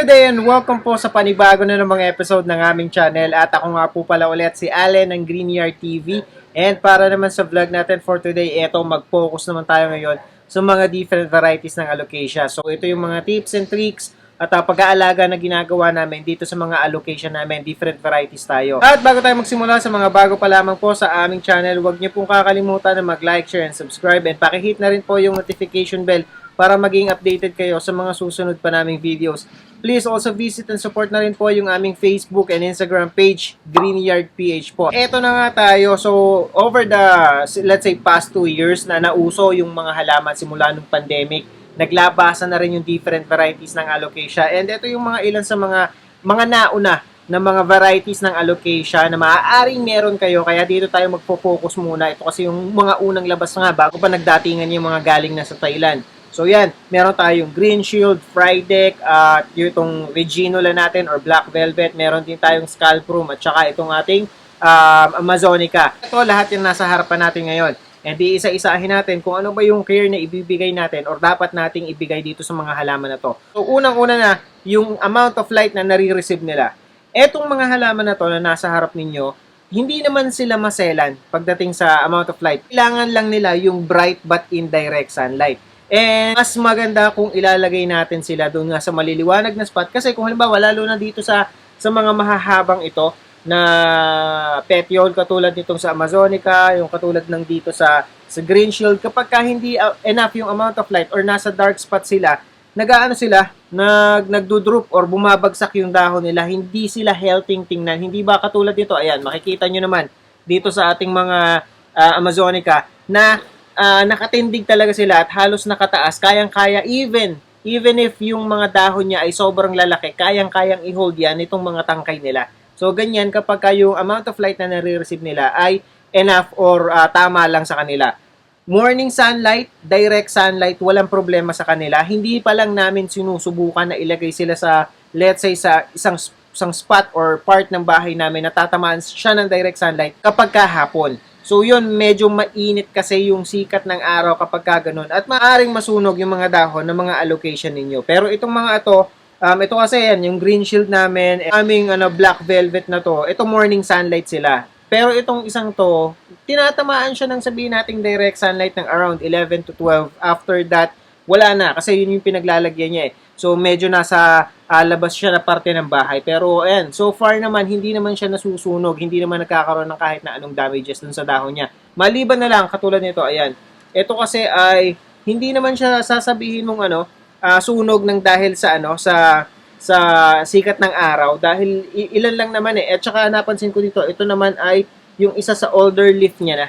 Good day and welcome po sa panibago na ng mga episode ng aming channel. At ako nga po pala ulit si Allen ng Greenyard TV. And para naman sa vlog natin for today, mag-focus naman tayo ngayon sa mga different varieties ng alocasia. So ito yung mga tips and tricks at pag-aalaga na ginagawa namin dito sa mga allocation namin, different varieties tayo. At bago tayo magsimula sa mga bago pa lamang po sa aming channel, huwag niyo pong kakalimutan na mag-like, share, and subscribe. And pakihit na rin po yung notification bell para maging updated kayo sa mga susunod pa naming videos. Please also visit and support na rin po yung aming Facebook and Instagram page, Greenyard PH po. Eto na nga tayo. So, over the, let's say, past 2 years na nauso yung mga halaman simula nung pandemic, naglabasan na rin yung different varieties ng alocasia. And ito yung mga ilan sa mga nauna na mga varieties ng alocasia na maaaring meron kayo. Kaya dito tayo magpo-focus muna. Ito kasi yung mga unang labas nga bago pa nagdatingan yung mga galing na sa Thailand. So yan, meron tayong Green Shield, Frydek, at yung Reginula natin or Black Velvet. Meron din tayong Scalprum at saka itong ating Amazonica. Ito lahat yung nasa harapan natin ngayon. And di isa-isahin natin kung ano ba yung care na ibibigay natin or dapat nating ibigay dito sa mga halaman na to. So unang-una na, yung amount of light na nare-receive nila. Etong mga halaman na to na nasa harap ninyo, hindi naman sila maselan pagdating sa amount of light. Kailangan lang nila yung bright but indirect sunlight. And mas maganda kung ilalagay natin sila doon nga sa maliliwanag na spot. Kasi kung halimbawa, lalo na dito sa mga mahahabang ito na petiole, katulad nitong sa Amazonica, yung katulad ng dito sa Green Shield, kapag ka hindi enough yung amount of light or nasa dark spot sila, nagdo-droop or bumabagsak yung dahon nila, hindi sila healthy tingnan. Hindi ba katulad nito? Ayan, makikita nyo naman dito sa ating mga Amazonica na nakatindig talaga sila at halos nakataas, kayang-kaya even if yung mga dahon niya ay sobrang lalaki, kayang-kayang i-hold yan itong mga tangkay nila. So ganyan kapag yung amount of light na nare-receive nila ay enough or tama lang sa kanila. Morning sunlight, direct sunlight, walang problema sa kanila. Hindi pa lang namin sinusubukan na ilagay sila sa, let's say, sa isang spot or part ng bahay namin na tatamaan siya ng direct sunlight kapag kahapon. So yun, medyo mainit kasi yung sikat ng araw kapag ganun. At maaaring masunog yung mga dahon ng mga allocation ninyo. Pero itong mga ito kasi yan, yung Green Shield namin, aming Black Velvet na to, ito morning sunlight sila. Pero itong isang to, tinatamaan siya ng sabihin nating direct sunlight ng around 11 to 12. After that, wala na kasi yun yung pinaglalagyan niya eh. So medyo nasa labas siya na parte ng bahay. Pero ayan, so far naman, hindi naman siya nasusunog. Hindi naman nagkakaroon ng kahit na anong damages dun sa dahon niya. Maliban na lang, katulad nito, ayan. Ito kasi ay, hindi naman siya sasabihin mong sunog ng dahil sa sa sikat ng araw. Dahil ilan lang naman eh. At saka napansin ko dito, ito naman ay yung isa sa older leaf niya na.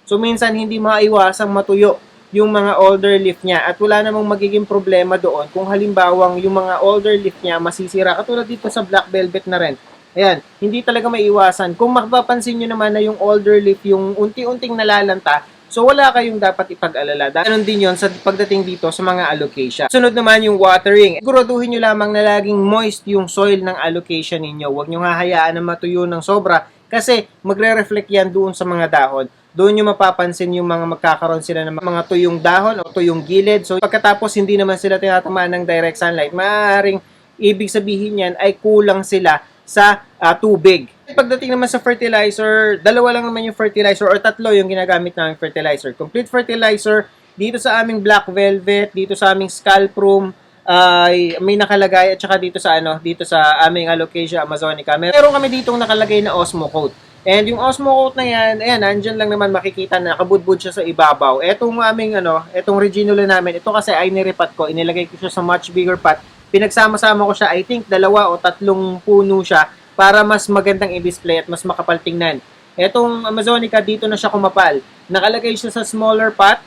So minsan hindi maiwasang matuyo yung mga older leaf niya at wala namang magiging problema doon kung halimbawang yung mga older leaf niya masisira. Katulad dito sa Black Velvet na rin. Ayan, hindi talaga maiwasan. Kung mapapansin nyo naman na yung older leaf yung unti-unting nalalanta, so wala kayong dapat ipag-alala. Ganon din yon sa pagdating dito sa mga allocasia. Sunod naman yung watering. Siguraduhin nyo lamang na laging moist yung soil ng allocation ninyo. Huwag nyo hahayaan na matuyo ng sobra kasi magre-reflect yan doon sa mga dahon. Doon nyo mapapansin yung mga magkakaroon sila ng mga tuyong dahon o tuyong gilid. So pagkatapos hindi naman sila tinatamaan ng direct sunlight, maaaring ibig sabihin yan ay kulang sila sa tubig. Pagdating naman sa fertilizer, dalawa lang naman yung fertilizer or tatlo yung ginagamit naming fertilizer. Complete fertilizer, dito sa aming Black Velvet, dito sa aming Scalprum, ay may nakalagay at saka dito sa aming Alocasia Amazonica. Meron kami ditong nakalagay na Osmo Coat. And yung Osmo Coat na yan, ayan, nandyan lang naman makikita na nakabudbud siya sa ibabaw. Etong aming etong Reginula namin, ito kasi ay niripat ko, inilagay ko siya sa much bigger pot. Pinagsama-sama ko siya, I think 2 o 3 puno siya para mas magandang i-display at mas makapal tingnan. Etong Amazonica, dito na siya kumapal. Nakalagay siya sa smaller pot,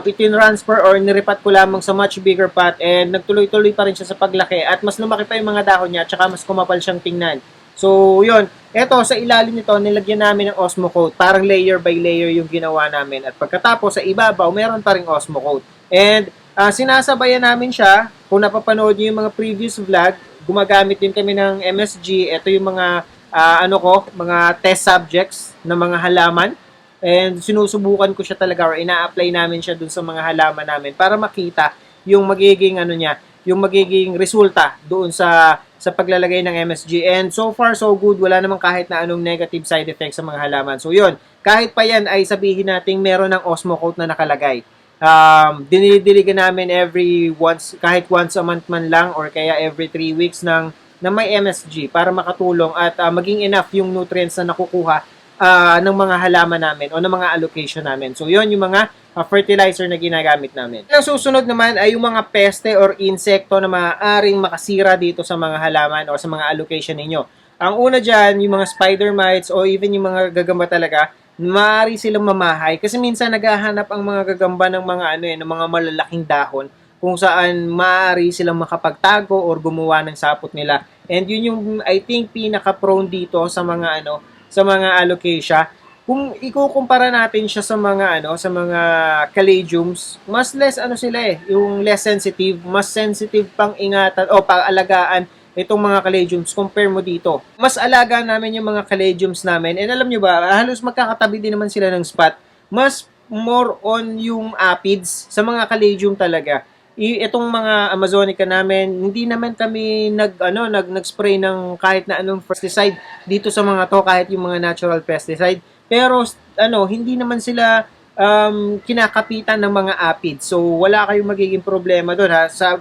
itinransfer or niripat ko lamang sa much bigger pot and nagtuloy-tuloy pa rin siya sa paglaki at mas lumaki pa yung mga dahon niya at saka mas kumapal siyang tingnan. So, yun. Eto, sa ilalim nito, nilagyan namin ng Osmo Coat. Parang layer by layer yung ginawa namin. At pagkatapos, sa ibabaw, meron pa ring Osmo Coat. And, sinasabayan namin siya. Kung napapanood niyo yung mga previous vlog, gumagamit din kami ng MSG. Ito yung mga, mga test subjects na mga halaman. And, sinusubukan ko siya talaga or ina-apply namin siya dun sa mga halaman namin para makita yung magiging, yung magiging resulta doon sa paglalagay ng MSG. And so far, so good. Wala namang kahit na anong negative side effects sa mga halaman. So yun, kahit pa yan ay sabihin nating meron ng Osmocote na nakalagay. Dinidiligan namin kahit once a month man lang or kaya every 3 weeks na may MSG para makatulong at maging enough yung nutrients na nakukuha ng mga halaman namin o ng mga allocation namin. So, yun yung mga fertilizer na ginagamit namin. Ang susunod naman ay yung mga peste or insekto na maaaring makasira dito sa mga halaman o sa mga allocation ninyo. Ang una dyan, yung mga spider mites o even yung mga gagamba talaga, maaari silang mamahay kasi minsan naghahanap ang mga gagamba ng mga ng mga malalaking dahon kung saan maaari silang makapagtago or gumawa ng sapot nila. And yun yung I think pinaka-prone dito sa mga sa mga alocasia. Kung ikukumpara natin siya sa mga sa mga caladiums, mas less sila yung less sensitive, mas sensitive pang ingatan o pang-alagaan itong mga caladiums compare mo dito. Mas alaga namin yung mga caladiums namin. And alam nyo ba, halos magkakatabi din naman sila ng spot. Mas more on yung aphids sa mga caladium talaga. Itong mga Amazonica namin, hindi naman kami nag-spray ng kahit na anong pesticide dito sa mga to, kahit yung mga natural pesticide. Pero hindi naman sila kinakapitan ng mga aphids. So wala kayong magiging problema doon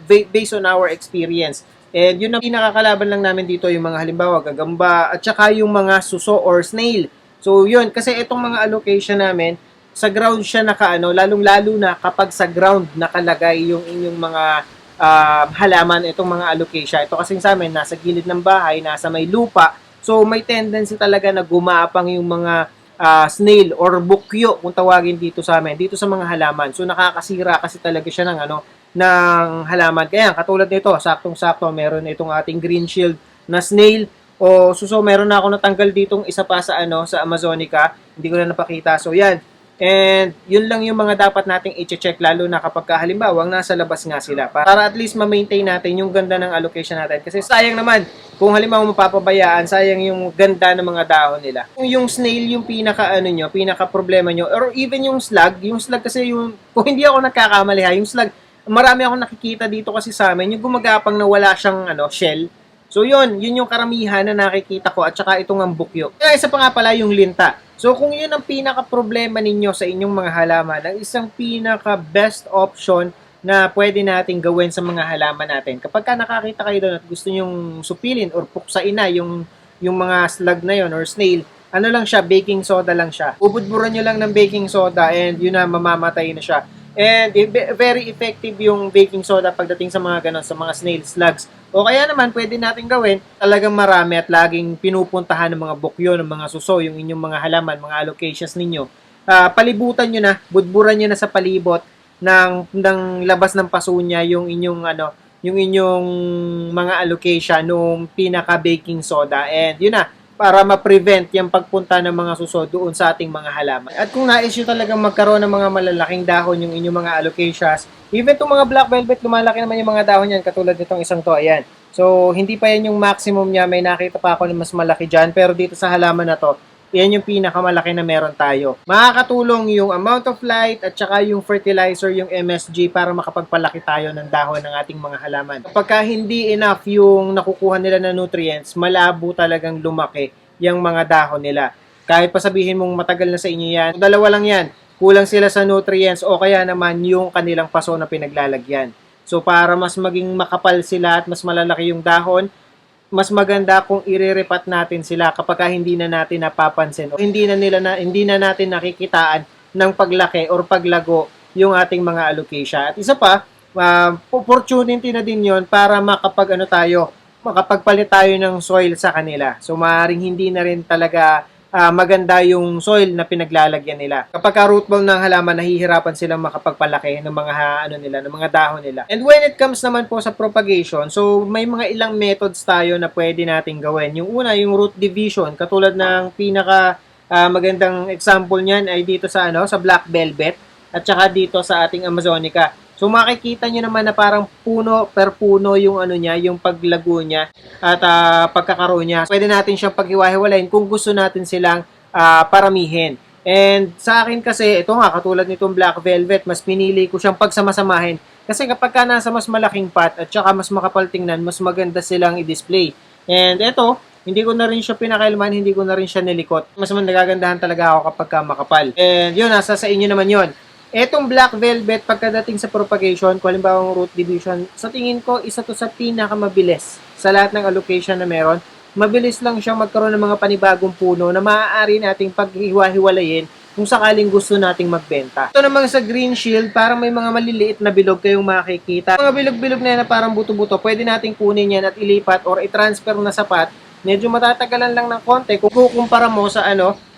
based on our experience. And yun ang pinakakalaban lang namin dito, yung mga halimbawa gagamba at saka yung mga suso or snail. So yun, kasi itong mga allocation namin, sa ground siya lalong-lalo na kapag sa ground nakalagay yung inyong mga halaman, itong mga allocasia. Ito kasing sa amin, nasa gilid ng bahay, nasa may lupa. So may tendency talaga na gumapang yung mga snail or bukyo kung tawagin dito sa amin, dito sa mga halaman. So nakakasira kasi talaga siya ng halaman. Kaya katulad nito, saktong-sakto, meron itong ating green shield na snail. So meron na ako natanggal ditong isa pa sa sa Amazonica. Hindi ko na napakita. So yan. And yun lang yung mga dapat nating i-check lalo na kapag halimbawa nasa labas nga sila para at least ma-maintain natin yung ganda ng allocation natin. Kasi sayang naman kung halimbawa mapapabayaan, sayang yung ganda ng mga dahon nila. Yung snail yung pinaka problema nyo, or even yung slug kasi kung hindi ako nagkakamali yung slug, marami akong nakikita dito kasi sa amin, yung gumagapang na wala siyang shell. So yun yung karamihan na nakikita ko at saka itong ang bukyo. Kaya isa pa nga pala yung linta. So kung yun ang pinaka-problema ninyo sa inyong mga halaman, ang isang pinaka-best option na pwede nating gawin sa mga halaman natin, kapag ka nakakita kayo doon at gusto nyong supilin or puksain na yung mga slug na yun or snail, lang siya, baking soda lang siya. Bubudburan nyo lang ng baking soda and yun na, mamamatay na siya. And very effective yung baking soda pagdating sa mga ganon, sa mga snail slugs. O kaya naman, pwede natin gawin, talagang marami at laging pinupuntahan ng mga bukyo, ng mga suso, yung inyong mga halaman, mga allocations ninyo. Palibutan nyo na, budburan nyo na sa palibot ng labas ng paso niya yung inyong yung inyong mga allocation nung pinaka baking soda. And yun na, para ma-prevent yung pagpunta ng mga suso doon sa ating mga halaman. At kung nais nyo talagang magkaroon ng mga malalaking dahon yung inyong mga allocations, even itong mga black velvet, lumalaki naman yung mga dahon yan, katulad nitong isang to, ayan. So, hindi pa yan yung maximum niya, may nakita pa ako na mas malaki dyan, pero dito sa halaman na to, yan yung pinakamalaki na meron tayo. Makakatulong yung amount of light at saka yung fertilizer, yung MSG para makapagpalaki tayo ng dahon ng ating mga halaman. Kapag hindi enough yung nakukuha nila na nutrients, malabo talagang lumaki yung mga dahon nila. Kahit pa sabihin mong matagal na sa inyo yan, dalawa lang yan, kulang sila sa nutrients o kaya naman yung kanilang paso na pinaglalagyan. So para mas maging makapal sila at mas malalaki yung dahon, mas maganda kung irerepat natin sila kapag hindi na natin napapansin o hindi na natin nakikitaan ng paglaki or paglago yung ating mga allocation. At isa pa, opportunity na din yon para makapagpalit tayo ng soil sa kanila. So maaaring hindi na rin talaga maganda yung soil na pinaglalagyan nila. Kapag root ball ng halaman, nahihirapan silang makapagpalaki ng mga ng mga dahon nila. And when it comes naman po sa propagation, so may mga ilang methods tayo na pwede nating gawin. Yung una, yung root division, katulad ng pinaka magandang example niyan ay dito sa sa black velvet at saka dito sa ating Amazonica. So makikita nyo naman na parang puno per puno yung niya, yung paglago niya at pagkakaroon niya. Pwede natin siyang paghiwa-hiwalayin kung gusto natin silang paramihin. And sa akin kasi, ito nga, katulad nitong black velvet, mas pinili ko siyang pagsamasamahin Kasi kapag ka nasa mas malaking pot at saka mas makapal tingnan, mas maganda silang i-display. And ito, hindi ko na rin siya pinakailman, hindi ko na rin siya nilikot. Mas nagagandahan talaga ako kapag ka makapal. And yun, nasa sa inyo naman yun. Etong Black Velvet, pagkadating sa propagation, kung halimbawa root division, sa tingin ko, isa to sa pinakamabilis sa lahat ng allocation na meron. Mabilis lang siyang magkaroon ng mga panibagong puno na maaari nating paghiwa-hiwalayin kung sakaling gusto nating magbenta. Ito naman sa Green Shield, parang may mga maliliit na bilog kayong makikita. Mga bilog-bilog na yan na parang buto-buto, pwede nating kunin yan at ilipat or i-transfer na sa pot. Medyo matatagalan lang ng konti kung kukumpara mo sa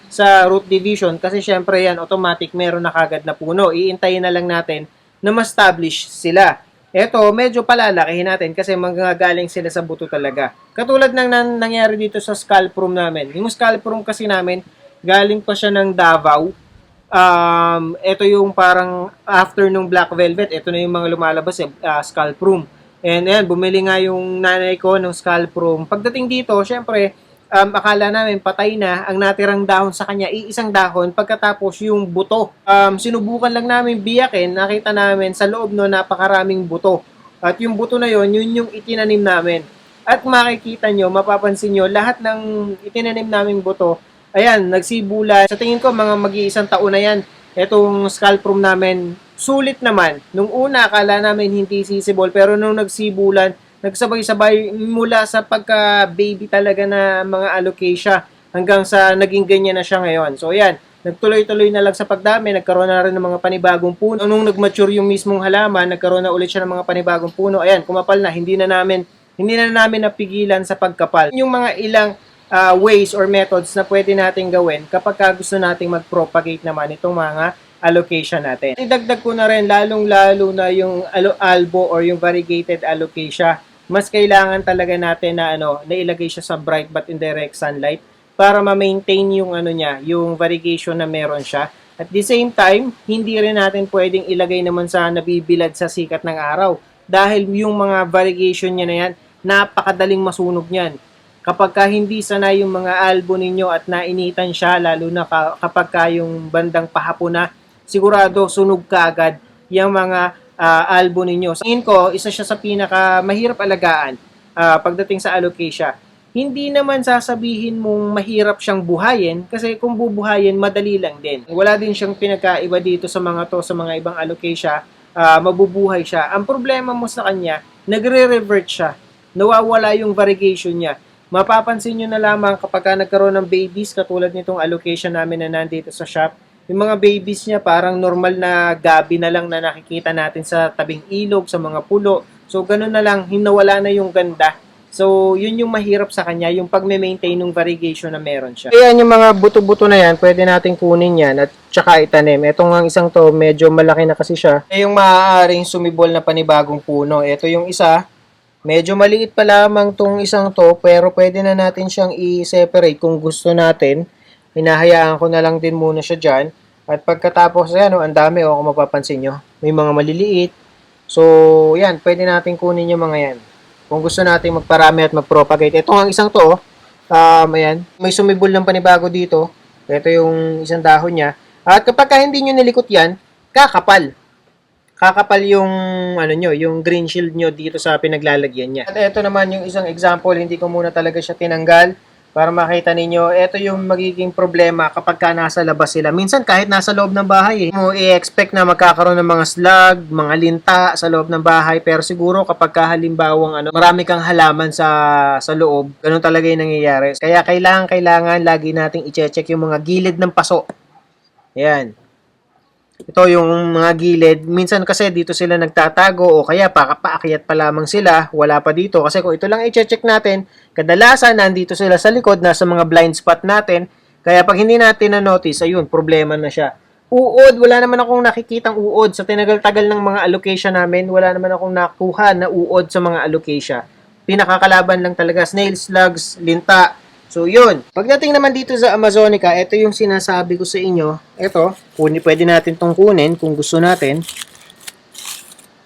sa root division kasi syempre yan automatic meron na kagad na puno. Iintayin na lang natin na ma-establish sila. Ito, medyo palalakihin natin kasi magagaling sila sa buto talaga. Katulad ng nangyari dito sa scalp room namin. Yung scalp room kasi namin, galing pa siya ng Davao. Ito yung parang after nung Black Velvet, ito na yung mga lumalabas scalp room. And ayan, bumili nga yung nanay ko ng scalp room. Pagdating dito, syempre, akala namin patay na, ang natirang dahon sa kanya, iisang dahon, pagkatapos yung buto. Sinubukan lang namin biyakin, nakita namin sa loob no napakaraming buto. At yung buto na yon, yun yung itinanim namin. At makikita nyo, mapapansin nyo, lahat ng itinanim naming buto, ayan, nagsibulan. Sa tingin ko, mga mag-iisang taon na yan. Etong scalp room namin, sulit naman. Nung una, akala namin hindi sisibol, pero nung nagsibulan, nagsabay-sabay mula sa pagka-baby talaga na mga alocasia hanggang sa naging ganyan na siya ngayon. So, ayan, nagtuloy-tuloy na lang sa pagdami, nagkaroon na rin ng mga panibagong puno. Nung nag-mature yung mismong halaman, nagkaroon na ulit siya ng mga panibagong puno. Ayan, kumapal na, hindi na namin napigilan sa pagkapal. Yung mga ilang ways or methods na pwede nating gawin kapag gusto nating mag-propagate naman itong mga allocation natin. Idagdag ko na rin, lalong-lalo na yung albo or yung variegated alocasia. Mas kailangan talaga natin na na ilagay siya sa bright but indirect sunlight para ma-maintain yung niya, yung variegation na meron siya. At the same time, hindi rin natin pwedeng ilagay naman sa nabibilad sa sikat ng araw dahil yung mga variegation niya na yan, napakadaling masunog niyan. Kapag hindi sanay yung mga albo ninyo at nainitan siya, lalo na kapag yung bandang pahapon na, sigurado sunog ka agad yung mga albo ninyo. Sa tingin ko, isa siya sa pinaka mahirap alagaan pagdating sa alocasia. Hindi naman sasabihin mong mahirap siyang buhayin kasi kung bubuhayin, madali lang din. Wala din siyang pinagkaiba dito sa mga ibang alocasia, mabubuhay siya. Ang problema mo sa kanya, nagre-revert siya. Nawawala yung variegation niya. Mapapansin nyo na lamang kapag nagkaroon ng babies, katulad nitong allocation namin na nandito sa shop, yung mga babies niya parang normal na gabi na lang na nakikita natin sa tabing ilog, sa mga pulo. So, ganun na lang, hinawala na yung ganda. So, yun yung mahirap sa kanya, yung pag-maintain ng variegation na meron siya. Ayan yung mga buto-buto na yan, pwede natin kunin yan at tsaka itanim. Itong ang isang to, medyo malaki na kasi siya. Yung maaaring sumibol na panibagong puno. Ito yung isa, medyo maliit pa lamang tong isang to, pero pwede na natin siyang i-separate kung gusto natin. Hinahayaan ko na lang din muna siya dyan. At pagkatapos, ayan, ang dami, kung mapapansin nyo. May mga maliliit. So, yan, pwede natin kunin yung mga yan. Kung gusto natin magparami at mag-propagate. Ito ang isang to, ayan, may sumibol ng panibago dito. Ito yung isang dahon niya. At kapag hindi nyo nilikot yan, kakapal. Kakapal yung, yung green shield nyo dito sa pinaglalagyan niya. At ito naman yung isang example, hindi ko muna talaga siya tinanggal. Para makita ninyo, ito yung magiging problema kapag nasa labas sila. Minsan kahit nasa loob ng bahay, mo i-expect na magkakaroon ng mga slug, mga linta sa loob ng bahay. Pero siguro kapag halimbawang marami kang halaman sa loob, ganun talaga yung nangyayari. Kaya kailangan lagi nating i-check yung mga gilid ng paso. Ayan. Ito yung mga gilid. Minsan kasi dito sila nagtatago o kaya paakyat pa lamang sila. Wala pa dito. Kasi kung ito lang i-check natin, kadalasan nandito sila sa likod, nasa mga blind spot natin. Kaya pag hindi natin na-notice, ayun, problema na siya. Uod, wala naman akong nakikitang uod. Sa tinagal-tagal ng mga allocation namin, wala naman akong nakuha na uod sa mga allocation. Pinakakalaban lang talaga, snail slugs, linta. So, yun. Pagdating naman dito sa Amazonica, ito yung sinasabi ko sa inyo. Ito, pwede natin tong kunin kung gusto natin.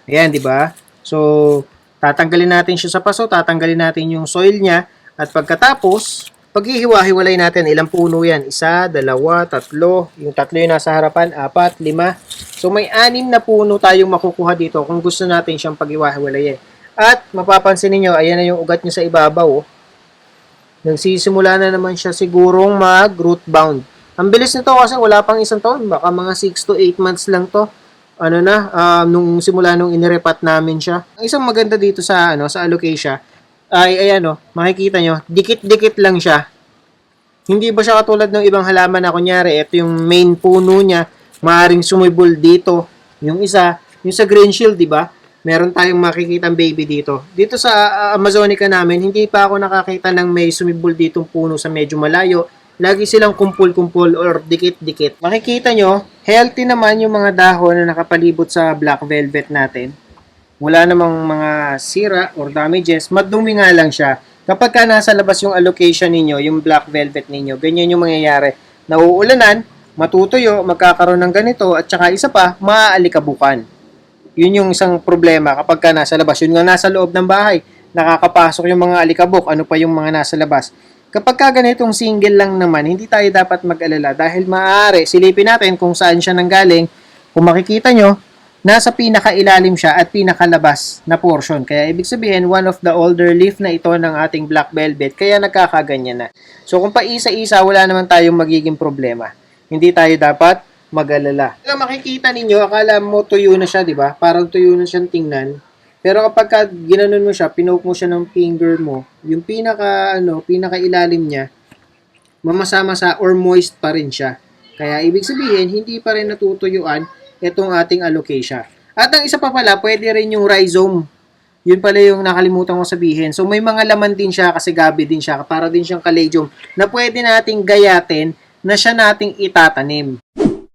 Ayan, di ba? So, tatanggalin natin siya sa paso, tatanggalin natin yung soil niya, at pagkatapos, Paghihiwa-hiwalay natin, ilang puno yan? 1, 2, 3. Yung 3 yung nasa harapan, 4, 5. So may 6 na puno tayong makukuha dito kung gusto natin siyang paghiwa-hiwalayin. At mapapansin niyo, ayan na yung ugat niya sa ibabaw. Nagsisimula na naman siya sigurong mag-root bound. Ang bilis nito kasi wala pang isang taon, baka mga 6 to 8 months lang to. Nung simula nung inirepat namin siya. Ang isang maganda dito sa sa alocasia ay ayan makikita nyo, dikit-dikit lang siya. Hindi ba siya katulad ng ibang halaman na kunyari, ito yung main puno niya, maaring sumibol dito. Yung isa, yung sa green shield, di ba? Meron tayong makikitang baby dito. Dito sa Amazonica namin, hindi pa ako nakakita ng may sumibol ditong puno sa medyo malayo. Lagi silang kumpul-kumpul or dikit-dikit. Makikita nyo, healthy naman yung mga dahon na nakapalibot sa black velvet natin. Wala namang mga sira or damages, madumi nga lang siya. Kapag ka nasa labas yung allocation ninyo, yung black velvet ninyo, ganyan yung mangyayari. Nauulanan, matutuyo, magkakaroon ng ganito, at saka isa pa, maaalikabukan. Yun yung isang problema kapag ka nasa labas. Yun nga nasa loob ng bahay, nakakapasok yung mga alikabok, ano pa yung mga nasa labas. Kapag ka ganitong single lang naman, hindi tayo dapat mag-alala dahil maaari, silipin natin kung saan siya nanggaling. Kung makikita nyo, nasa pinakailalim siya at pinakalabas na portion. Kaya ibig sabihin, one of the older leaf na ito ng ating black velvet, kaya nagkakaganyan na. So kung paisa-isa, wala naman tayong magiging problema. Hindi tayo dapat mag-alala. Kung makikita ninyo, akala mo tuyo na siya, di ba? Parang tuyo na siyang tingnan. Pero kapag ginanon mo siya, pinoke mo siya ng finger mo, yung pinakailalim niya, mamasa-masa or moist pa rin siya. Kaya ibig sabihin, hindi pa rin natutuyuan itong ating alocasia. At ang isa pa pala, pwede rin yung rhizome. Yun pala yung nakalimutan ko sabihin. So may mga laman din siya kasi gabi din siya, para din siyang caladium na pwede nating gayatin na siya nating itatanim.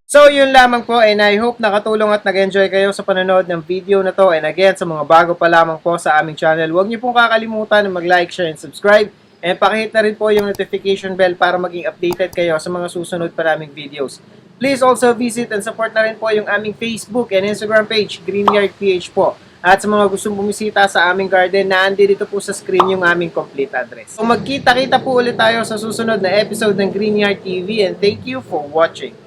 So yun lamang po, and I hope nakatulong at nag-enjoy kayo sa panonood ng video na to. And again, sa mga bago pa lamang po sa aming channel, huwag niyo pong kakalimutan na mag-like, share, and subscribe. And pakihit na rin po yung notification bell para maging updated kayo sa mga susunod pa naming videos. Please also visit and support na rin po yung aming Facebook and Instagram page, Greenyard PH po. At sa mga gustong bumisita sa aming garden, naandi dito po sa screen yung aming complete address. So magkita-kita po ulit tayo sa susunod na episode ng Greenyard TV, and thank you for watching.